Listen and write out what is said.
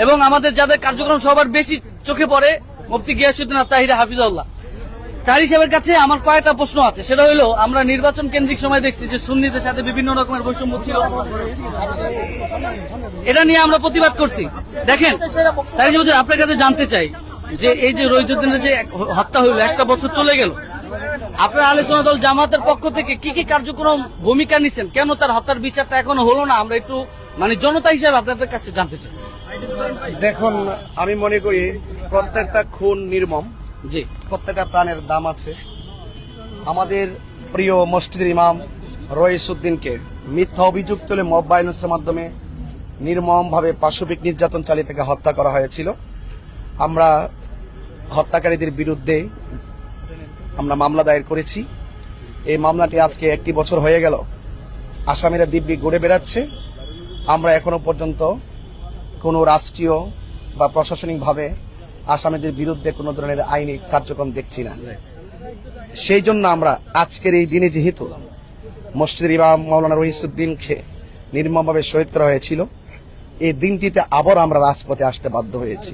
এবং আমাদের যাদের কার্যক্রম সবার বেশি চোখে পড়ে মুফতি গিয়াসউদ্দিন আত্তাহিরি হাফিজাহুল্লাহ। কারি সাহেবের কাছে আমার কয়েকটা প্রশ্ন আছে, সেটা হলো আমরা নির্বাচন কেন্দ্রিক সময় দেখছি যে সুন্নিদের সাথে বিভিন্ন রকমের বৈষম্য ছিল, এটা নিয়ে আমরা প্রতিবাদ করছি। দেখেন কারি সাহেব, আপনার কাছে জানতে চাই যে এই যে রইজুদ্দিনের যে হত্যা হইল, একটা বছর চলে গেল, আপনারা আহলে সুন্নাত ওয়াল জামাতের পক্ষ থেকে কি কি কার্যক্রম ভূমিকা নিছেন, কেন তার হত্যার বিচারটা এখনো হলো না, আমরা একটু জনতা হিসাবে আপনাদের কাছে জানতে চাই। দেখুন, আমি মনে করি প্রত্যেকটা খুন নির্মম, জি, প্রত্যেকটা প্রাণের দাম আছে। আমাদের প্রিয় মসজিদের ইমাম রইসউদ্দিনকে মিথ্যা অভিযোগ তুলে মব ভায়োলেন্সের মাধ্যমে নির্মমভাবে পাশবিক নির্যাতন চালিয়ে তাকে হত্যা করা হয়েছিল। আমরা হত্যাকারীদের বিরুদ্ধে আমরা মামলা দায়ের করেছি। এই মামলাটি আজকে 1 বছর হয়ে গেল, আসামিরা দিব্যি ঘুরে বেড়াচ্ছে। আমরা এখনো পর্যন্ত কোনো রাষ্ট্রীয় বা প্রশাসনিকভাবে আসামিদের বিরুদ্ধে কোনো ধরনের আইনি কার্যক্রম দেখছি না। সেই জন্য আমরা আজকের এই দিনে, যেহেতু মসজিদের ইমাম মাওলানা রইসউদ্দিনকে নির্মমভাবে শহীদ করা হয়েছিল, এই দিনটিতে আবার আমরা রাজপথে আসতে বাধ্য হয়েছি।